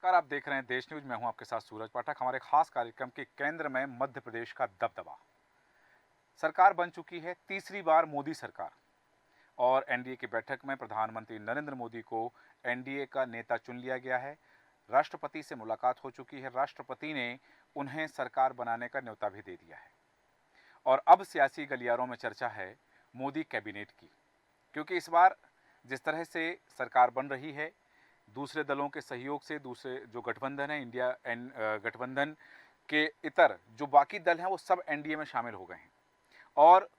नमस्कार, आप देख रहे हैं देश न्यूज। मैं हूं आपके साथ सूरज पाठक। हमारे खास कार्यक्रम के केंद्र में मध्य प्रदेश का दबदबा। सरकार बन चुकी है तीसरी बार मोदी सरकार, और एनडीए की बैठक में प्रधानमंत्री नरेंद्र मोदी को एनडीए का नेता चुन लिया गया है। राष्ट्रपति से मुलाकात हो चुकी है। राष्ट्रपति ने उन्हें सरकार बनाने का न्योता भी दे दिया है। और अब सियासी गलियारों में चर्चा है मोदी कैबिनेट की, क्योंकि इस बार जिस तरह से सरकार बन रही है, दूसरे दलों के सहयोग से, दूसरे जो गठबंधन है, इंडिया गठबंधन के इतर जो बाकी दल हैं वो सब एनडीए में शामिल हो गए हैं, और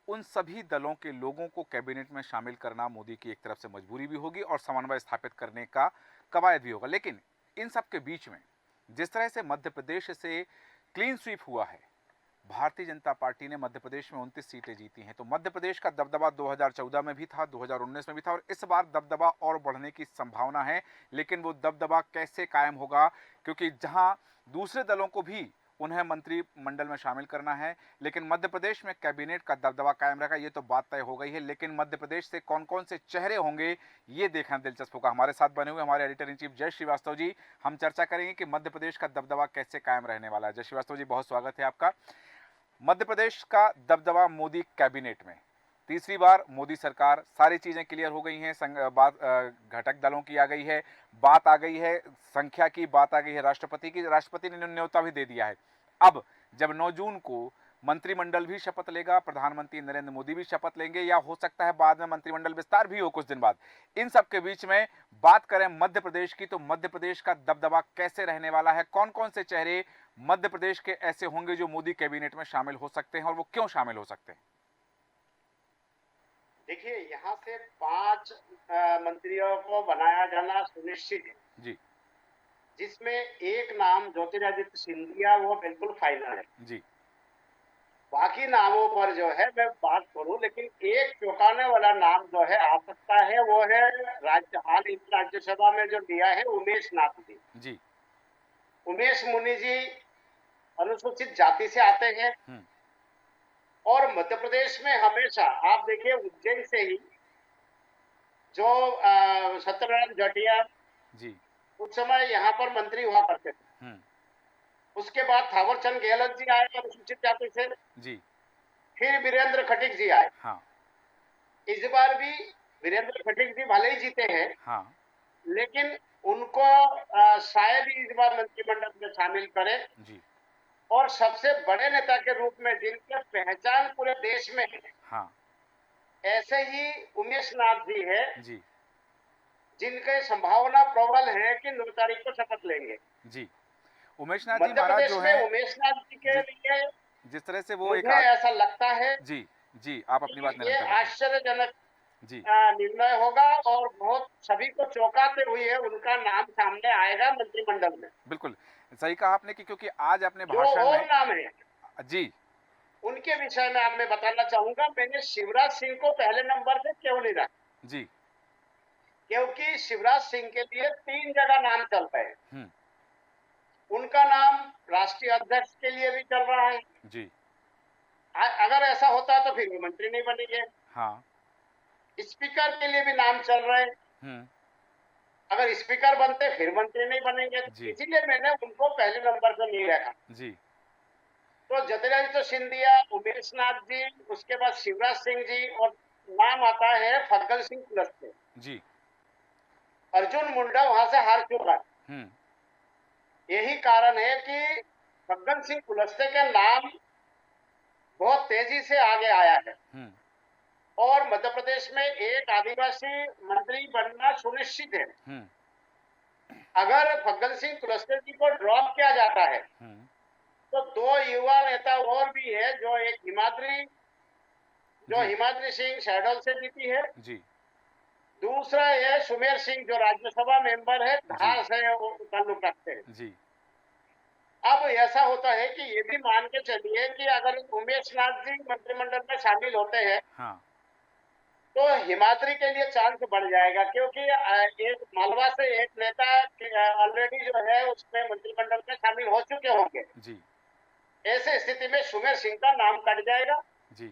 उन सभी दलों के लोगों को कैबिनेट में शामिल करना मोदी की एक तरफ से मजबूरी भी होगी और समन्वय स्थापित करने का कवायद भी होगा। लेकिन इन सब के बीच में जिस तरह से मध्य प्रदेश से क्लीन स्वीप हुआ है, भारतीय जनता पार्टी ने मध्य प्रदेश में 29 सीटें जीती हैं, तो मध्य प्रदेश का दबदबा 2014 में भी था, 2019 में भी था, और इस बार दबदबा और बढ़ने की संभावना है। लेकिन वो दबदबा कैसे कायम होगा, क्योंकि जहां दूसरे दलों को भी उन्हें मंत्रिमंडल में शामिल करना है, लेकिन मध्य प्रदेश में कैबिनेट का दबदबा कायम रहेगा, ये तो बात तय हो गई है। लेकिन मध्य प्रदेश से कौन कौन से चेहरे होंगे, ये देखना दिलचस्प होगा। हमारे साथ बने हुए हमारे एडिटर इन चीफ जय श्रीवास्तव जी, हम चर्चा करेंगे कि मध्य प्रदेश का दबदबा कैसे कायम रहने वाला है। जय श्रीवास्तव जी, बहुत स्वागत है आपका। मध्य प्रदेश का दबदबा मोदी कैबिनेट में, तीसरी बार मोदी सरकार, सारी चीजें क्लियर हो गई हैं। बात घटक दलों की आ गई है, बात आ गई है संख्या की, बात आ गई है राष्ट्रपति की, राष्ट्रपति ने न्योता भी दे दिया है। अब जब 9 जून को मंत्रिमंडल भी शपथ लेगा, प्रधानमंत्री नरेंद्र मोदी भी शपथ लेंगे, या हो सकता है बाद में मंत्रिमंडल विस्तार भी हो कुछ दिन बाद। इन सब के बीच में बात करें मध्य प्रदेश की, तो मध्य प्रदेश का दबदबा कैसे रहने वाला है, कौन कौन से चेहरे मध्य प्रदेश के ऐसे होंगे जो मोदी कैबिनेट में शामिल हो सकते हैं, और वो क्यों शामिल हो सकते हैं? देखिए, यहाँ से 5 मंत्रियों को बनाया जाना सुनिश्चित है, जी जिसमें एक नाम ज्योतिरादित्य सिंधिया वो बिल्कुल फाइनल है। जी बाकी नामों पर जो है मैं बात करूं, लेकिन एक चौंकाने वाला नाम जो है आ सकता है, वो है हाल ही राज्यसभा में जो दिया है उमेश नाथ जी। जी। उमेश मुनि जी अनुसूचित जाति से आते हैं, हम्म। और मध्य प्रदेश में हमेशा आप देखिए उज्जैन से ही जो सत्यनारायण जटिया जी। उस समय यहाँ पर मंत्री हुआ करते थे। हम्म। उसके बाद थावरचंद गहलोत जी आए अनुसूचित जाति से, जी। फिर वीरेंद्र खटीक जी आए। हाँ। इस बार भी वीरेंद्र खटीक जी भले ही जीते हैं, हाँ। लेकिन उनको शायद ही इस बार मंत्रिमंडल में शामिल करें। जी। और सबसे बड़े नेता के रूप में जिनकी पहचान पूरे देश में है, हाँ। ऐसे ही उमेश नाथ जी है, जी। जिनके संभावना प्रबल है कि 9 तारीख को शपथ लेंगे। जी। उमेश नाथ जी मध्य महाराज जो प्रदेश में हैं, उमेश नाथ जी के जिस लिए जिस तरह से वो एक मुझे ऐसा लगता है जी जी, आप अपनी कि बात ये निरंतर रखें। आश्चर्यजनक जी। निर्णय होगा, और बहुत सभी को चौंकाते हुए उनका नाम सामने आएगा मंत्रिमंडल में। बिल्कुल सही कहा आपने कि क्योंकि आज अपने जो भाषण और में नाम है जी उनके विषय में मैं बताना चाहूंगा, मैंने शिवराज सिंह को पहले नंबर पे क्यों नहीं रखा, जी। क्योंकि शिवराज सिंह के लिए 3 जगह नाम चल रहे हैं। हम्म। उनका नाम राष्ट्रीय अध्यक्ष के लिए भी चल रहा है। जी। अगर ऐसा होता तो फिर वो मंत्री नहीं बनेंगे। हाँ। स्पीकर के लिए भी नाम चल रहे हैं, हम्म। अगर स्पीकर बनते फिर मंत्री नहीं बनेंगे, जी। इसीलिए मैंने उनको पहले नंबर पे नहीं रखा। जी। तो ज्योतिरादित्य सिंधिया, उमेश नाथ जी, उसके बाद शिवराज सिंह जी, और नाम आता है फग्गन सिंह कुलस्ते। जी। अर्जुन मुंडा वहां से हार चुका है। हम्म। यही कारण है कि फग्गन सिंह कुलस्ते का नाम बहुत तेजी से आगे आया है, हम्म। और मध्य प्रदेश में एक आदिवासी मंत्री बनना सुनिश्चित है। हम्म। अगर फग्गन सिंह कुलस्ते जी को ड्रॉप किया जाता है, हम्म। तो 2 युवा नेता और भी है, जो एक जी। हिमाद्री सिंह शहडोल से जीती है। जी। दूसरा है सुमेर सिंह, जो राज्यसभा मेंबर है, जी। धार से वो ताल्लुक रखते हैं। जी। अब ऐसा होता है कि ये भी मान के चलिए कि अगर उमेश नाथ जी मंत्रिमंडल में शामिल होते हैं, हाँ। तो हिमाद्री के लिए चांस बढ़ जाएगा, क्योंकि एक मालवा से एक नेता ऑलरेडी जो है उसमें मंत्रिमंडल में शामिल हो चुके होंगे। जी। ऐसे स्थिति में सुमेर सिंह का नाम कट जाएगा, जी।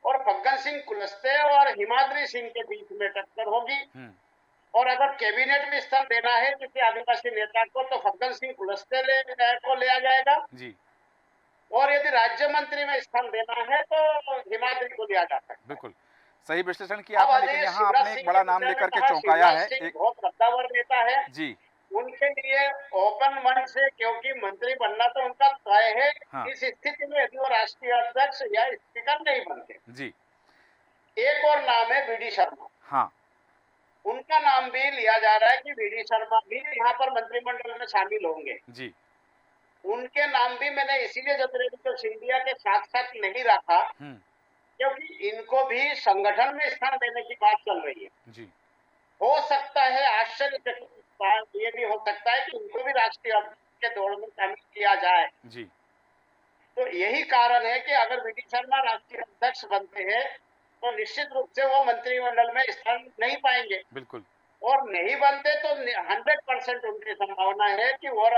और फग्गन सिंह कुलस्ते और हिमाद्री सिंह के बीच में टक्कर होगी। हम्म। और अगर कैबिनेट में स्थान देना है किसी आदिवासी नेता को तो फग्गन सिंह कुलस्ते को लिया जाएगा, जी, और यदि राज्य मंत्री में स्थान देना है तो हिमाद्री को लिया जा सकता है। बिल्कुल। सही विश्लेषण किया अब आपने, लेकिन अजय यहाँ शिवराज आपने एक सिंह के बड़ा नाम विषय में लेकर के कहा, चौंकाया शिवराज है। सिंह एक बहुत कद्दावर नेता है, जी, उनके लिए ओपन मन से, क्योंकि मंत्री बनना तो उनका तय है, हाँ, इस स्थिति में यदि वो राष्ट्रीय अध्यक्ष या स्पीकर नहीं बनते। जी, एक और नाम है वीडी शर्मा, हाँ, उनका नाम भी लिया जा रहा है कि वीडी शर्मा भी यहाँ पर मंत्रिमंडल में शामिल होंगे। जी, उनके नाम भी मैंने इसीलिए ज्योतिरादित्य सिंधिया के साथ साथ नहीं रखा, हुँ, क्योंकि इनको भी संगठन में स्थान देने की बात चल रही है। जी, हो सकता है, आश्चर्यचकित बात ये भी हो सकता है कि उनको भी राष्ट्रीय अध्यक्ष के दौड़ में शामिल किया जाए। जी, तो यही कारण है कि अगर वीडी शर्मा राष्ट्रीय अध्यक्ष बनते हैं तो निश्चित रूप से वो मंत्रिमंडल में स्थान नहीं पाएंगे, बिल्कुल, और नहीं बनते तो 100% उनकी संभावना है कि वो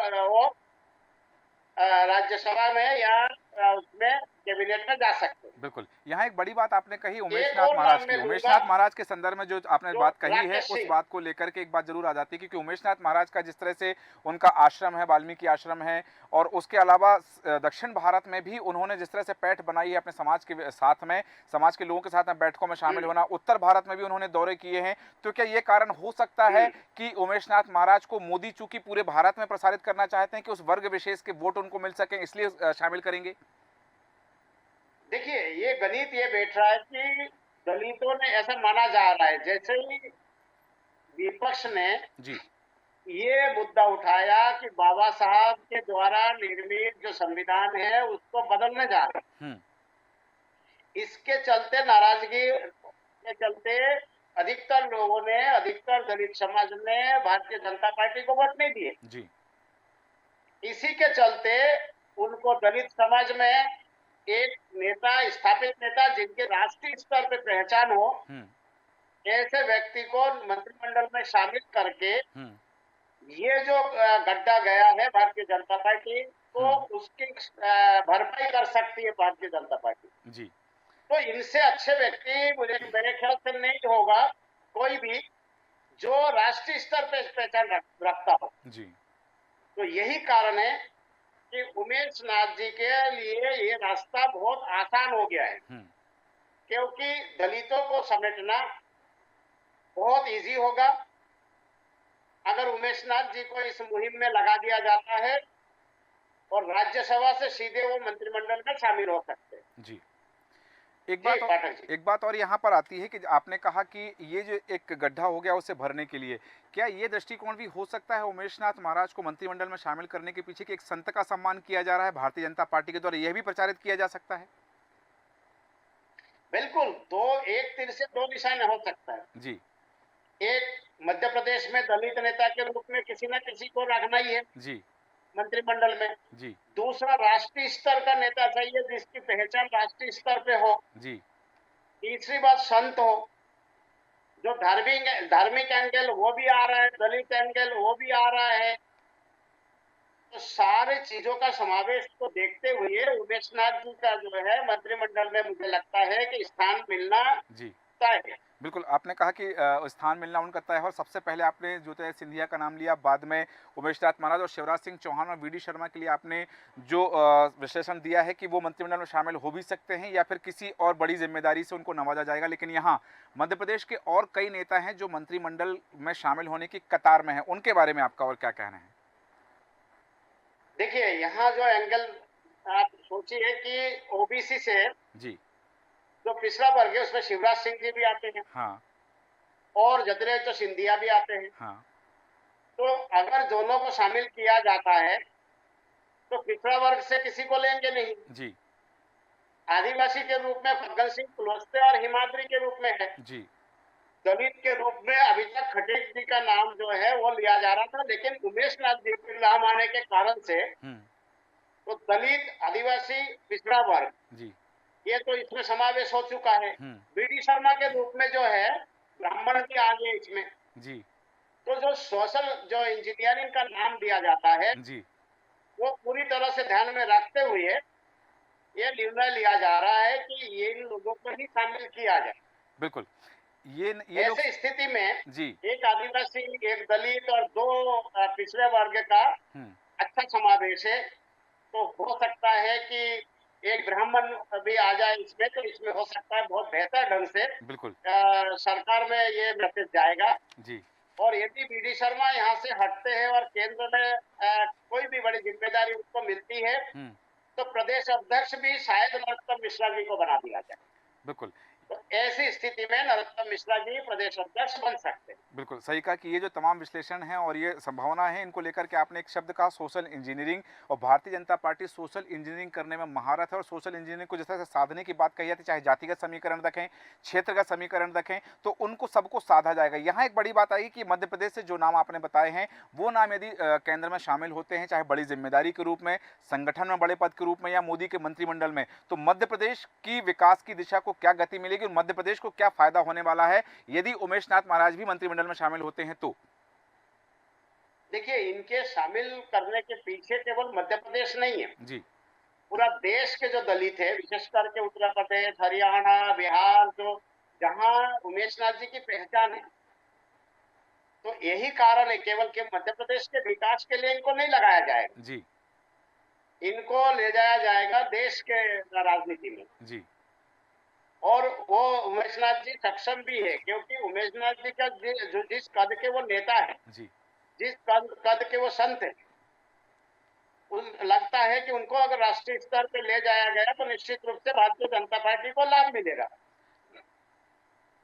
राज्यसभा में या उसमें कैबिनेट में जा सकते हैं। बिल्कुल। यहाँ एक बड़ी बात आपने कही उमेश एक नाथ और महाराज नाम की। मैं उमेश लूंगा, नाथ महाराज के संदर्भ में जो आपने जो बात कही है, राकेश उस सिंह। बात को लेकर के एक बात ज़रूर आ जाती है, क्योंकि उमेश नाथ महाराज का जिस तरह से उनका आश्रम है, वाल्मीकि आश्रम है, और उसके अलावा दक्षिण भारत में भी उन्होंने जिस तरह से पैठ बनाई है अपने समाज के साथ में, समाज के लोगों के साथ में बैठकों में शामिल होना, उत्तर भारत में भी उन्होंने दौरे किए हैं। तो क्या ये कारण हो सकता है कि उमेश नाथ महाराज को मोदी चूंकि पूरे भारत में प्रसारित करना चाहते हैं कि उस वर्ग विशेष के वोट उनको मिल सकें, इसलिए शामिल करेंगे? देखिए, ये गणित ये बैठ रहा है कि दलितों ने, ऐसा माना जा रहा है, जैसे ही विपक्ष ने जी, ये मुद्दा उठाया कि बाबा साहब के द्वारा निर्मित जो संविधान है उसको बदलने जा रहे हुँ, हैं, इसके चलते नाराजगी के चलते अधिकतर लोगों ने, अधिकतर दलित समाज ने भारतीय जनता पार्टी को वोट नहीं दिए। जी, इसी के चलते उनको दलित समाज में एक नेता, स्थापित नेता जिनके राष्ट्रीय स्तर पे पहचान हो, हुँ, ऐसे व्यक्ति को मंत्रिमंडल में शामिल करके हुँ, ये जो गड्ढा गया है भारतीय जनता पार्टी, तो हुँ, उसकी भरपाई कर सकती है भारतीय जनता पार्टी। जी, तो इनसे अच्छे व्यक्ति मुझे, मेरे ख्याल से नहीं होगा कोई भी जो राष्ट्रीय स्तर पे पहचान रखता हो। जी, तो यही कारण है कि उमेश नाथ जी के लिए ये रास्ता बहुत आसान हो गया है, हुँ, क्योंकि दलितों को समेटना बहुत इजी होगा अगर उमेश नाथ जी को इस मुहिम में लगा दिया जाता है, और राज्यसभा से सीधे वो मंत्रिमंडल में शामिल हो सकते हैं। जी। जी पाठक जी। एक बात और यहाँ पर आती है कि आपने कहा कि ये जो एक गड्ढा हो गया उसे भरने के लिए, क्या ये दृष्टिकोण भी हो सकता है उमेश नाथ महाराज को मंत्रिमंडल में शामिल करने के पीछे कि एक संत का सम्मान किया जा रहा है भारतीय जनता पार्टी के द्वारा, यह भी प्रचारित किया जा सकता है? बिल्कुल, दो, एक तीर से दो निशाने हो सकता है। जी, एक, मध्य प्रदेश में दलित नेता के रूप में किसी न किसी को रखना ही है जी, मंत्रिमंडल में। जी, दूसरा, राष्ट्रीय स्तर का नेता चाहिए जिसकी पहचान राष्ट्रीय स्तर पे हो। जी, तीसरी बात, संत हो, जो धार्मिक धार्मिक एंगल वो भी आ रहा है, दलित एंगल वो भी आ रहा है। तो सारे चीजों का समावेश को देखते हुए उमेश नाथ जी का जो है मंत्रिमंडल में मुझे लगता है कि स्थान मिलना जी। तय है। बिल्कुल, आपने कहा कि स्थान मिलना उनका तय है और सबसे पहले आपने ज्योतिरादित्य सिंधिया का नाम लिया, बाद में उमेश नाथ महाराज और शिवराज सिंह चौहान और वीडी शर्मा के लिए आपने जो विश्लेषण दिया है कि वो मंत्रिमंडल में शामिल हो भी सकते हैं या फिर किसी और बड़ी जिम्मेदारी से उनको नवाजा जाएगा। लेकिन यहाँ मध्य प्रदेश के और कई नेता हैं जो मंत्रिमंडल में शामिल होने की कतार में हैं, उनके बारे में आपका और क्या कहना है? देखिए, यहाँ जो एंगल आप सोचिए कि ओबीसी से जी, जो पिछड़ा वर्ग है उसमें शिवराज सिंह जी भी आते हैं हाँ, और ज्योतिरादित्य सिंधिया भी आते हैं। हाँ, तो अगर दोनों को शामिल किया जाता है तो पिछड़ा वर्ग से किसी को लेंगे नहीं। जी, आदिवासी के रूप में फग्गन सिंह कुलस्ते और हिमाद्री के रूप में है। जी, दलित के रूप में अभी तक खटेक जी का नाम जो है वो लिया जा रहा था, लेकिन उमेश नाथ जी के नाम आने के कारण से हुँ, तो दलित, आदिवासी, पिछड़ा वर्ग, जी, ये तो इसमें समावेश हो चुका है। हुँ, बीडी शर्मा के रूप में जो है ब्राह्मण भी आ गए इसमें। जी, तो जो सोशल जो इंजीनियरिंग का नाम दिया जाता है जी, वो पूरी तरह से ध्यान में रखते हुए ये निर्णय लिया जा रहा है कि ये इन लोगों को ही शामिल किया जाए। बिल्कुल। ये लोग। ऐसे स्थिति में जी। एक आदिवासी, एक दलित और दो पिछड़े वर्ग का हम्म। अच्छा समावेश है। तो हो सकता है कि एक ब्राह्मण भी आ जाए इसमें, तो इसमें हो सकता है बहुत बेहतर ढंग से बिल्कुल। सरकार में ये मैसेज जाएगा। जी। और यदि बीडी शर्मा यहाँ से हटते हैं और केंद्र में कोई भी बड़ी जिम्मेदारी उनको मिलती है, हम्म। तो प्रदेश अध्यक्ष भी शायद नरोत्तम मिश्रा जी को बना दिया जाए। बिल्कुल। तो ऐसी स्थिति में नरोत्तम मिश्रा जी प्रदेश अध्यक्ष बन सकते हैं। बिल्कुल सही कहा कि ये जो तमाम विश्लेषण हैं और ये संभावना है, इनको लेकर के आपने एक शब्द कहा सोशल इंजीनियरिंग, और Bharatiya Janata party social engineering करने में महारत है। और सोशल इंजीनियरिंग को जिस तरह से साधने की बात कही जाती है, चाहे जातिगत समीकरण रखें, क्षेत्रगत समीकरण रखें, तो उनको सबको साधा जाएगा। यहाँ एक बड़ी बात आई कि मध्य प्रदेश से जो नाम आपने बताए हैं, वो नाम यदि केंद्र में शामिल होते हैं, चाहे बड़ी जिम्मेदारी के रूप में, संगठन में बड़े पद के रूप में, या मोदी के मंत्रिमंडल में, तो मध्य प्रदेश की विकास की दिशा को क्या गति मिलेगी और मध्य प्रदेश को क्या फायदा होने वाला है यदि उमेश नाथ महाराज भी मंत्रिमंडल में शामिल होते हैं तो। देखिए, इनके शामिल करने के पीछे केवल मध्य प्रदेश नहीं है, जी। पूरा देश के जो दलित है, विशेष करके उत्तर प्रदेश, हरियाणा, बिहार, जो जहां उमेश नाथ जी की पहचान है, तो यही कारण है केवल कि मध्य प्रदेश के विकास के लिए इनको नहीं लगाया जाएगा, जी। इनको ले जाया जाएगा देश के राजनीति में। जी। और वो उमेश नाथ जी सक्षम भी है, क्योंकि उमेश नाथ जी का जिस कद के वो नेता है, जी। जिस कद के वो संत है, लगता है कि उनको अगर राष्ट्रीय स्तर पे ले जाया गया तो निश्चित रूप से भारतीय जनता पार्टी को लाभ मिलेगा।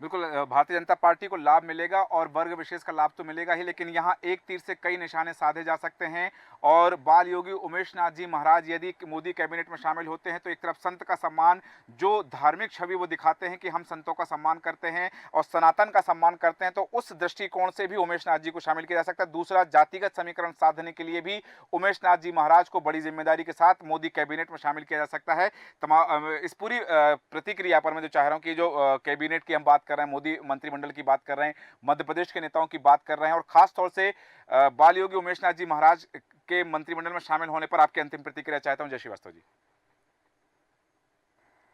बिल्कुल भारतीय जनता पार्टी को लाभ मिलेगा और वर्ग विशेष का लाभ तो मिलेगा ही, लेकिन यहाँ एक तीर से कई निशाने साधे जा सकते हैं। और बाल योगी उमेश नाथ जी महाराज यदि मोदी कैबिनेट में शामिल होते हैं तो एक तरफ संत का सम्मान, जो धार्मिक छवि वो दिखाते हैं कि हम संतों का सम्मान करते हैं और सनातन का सम्मान करते हैं, तो उस दृष्टिकोण से भी उमेश नाथ जी को शामिल किया जा सकता है। दूसरा, जातिगत समीकरण साधने के लिए भी उमेश नाथ जी महाराज को बड़ी जिम्मेदारी के साथ मोदी कैबिनेट में शामिल किया जा सकता है। इस पूरी प्रतिक्रिया पर मैं जो चाह रहा हूँ कि जो कैबिनेट की हम बात कर रहे हैं, मोदी मंत्रिमंडल की बात कर रहे हैं, मध्य प्रदेश के नेताओं की बात कर रहे हैं, और खास तौर से बाल योगी उमेश नाथ जी महाराज के मंत्रिमंडल में शामिल होने पर आपकी अंतिम प्रतिक्रिया चाहता हूं, जय श्रीवास्तव जी।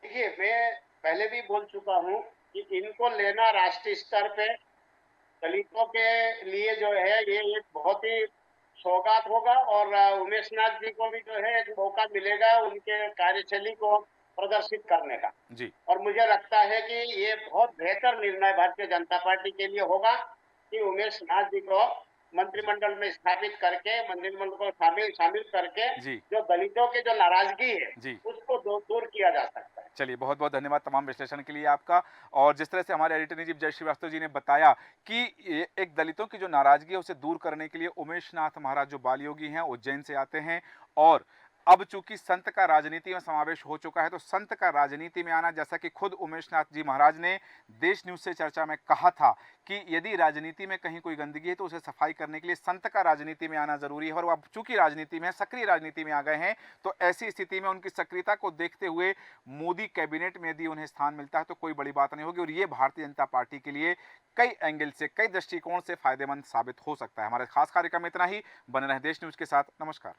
देखिए, मैं पहले भी बोल चुका हूं कि इनको लेना राष्ट्रीय स्तर पे दलितों के लिए जो है ये एक बहुत ही सौगात होगा, और उमेश नाथ जी को भी जो है एक मौका मिलेगा उनके कार्यशैली को प्रदर्शित करने का। जी। और मुझे लगता है कि ये बहुत बेहतर निर्णय भारतीय जनता पार्टी के लिए होगा कि उमेश नाथ जी को मंत्रिमंडल में स्थापित करके, मंत्रिमंडल को शामिल करके जी। जो दलितों की जो नाराजगी है जी। उसको दूर किया जा सकता है। चलिए, बहुत बहुत धन्यवाद तमाम विश्लेषण के लिए आपका। और जिस तरह से हमारे एडिटर इन चीफ जय श्रीवास्तव जी ने बताया कि एक दलितों की जो नाराजगी है उसे दूर करने के लिए उमेश नाथ महाराज जो बाल योगी हैं उज्जैन से आते हैं, और अब चूंकि संत का राजनीति में समावेश हो चुका है, तो संत का राजनीति में आना, जैसा कि खुद उमेश नाथ जी महाराज ने देश न्यूज से चर्चा में कहा था कि यदि राजनीति में कहीं कोई गंदगी है तो उसे सफाई करने के लिए संत का राजनीति में आना जरूरी है। और वो अब चूंकि राजनीति में, सक्रिय राजनीति में आ गए हैं, तो ऐसी स्थिति में उनकी सक्रियता को देखते हुए मोदी कैबिनेट में यदि उन्हें स्थान मिलता है तो कोई बड़ी बात नहीं होगी, और ये भारतीय जनता पार्टी के लिए कई एंगल से, कई दृष्टिकोण से फायदेमंद साबित हो सकता है। हमारे खास कार्यक्रम में इतना ही। बने रहें देश न्यूज के साथ। नमस्कार।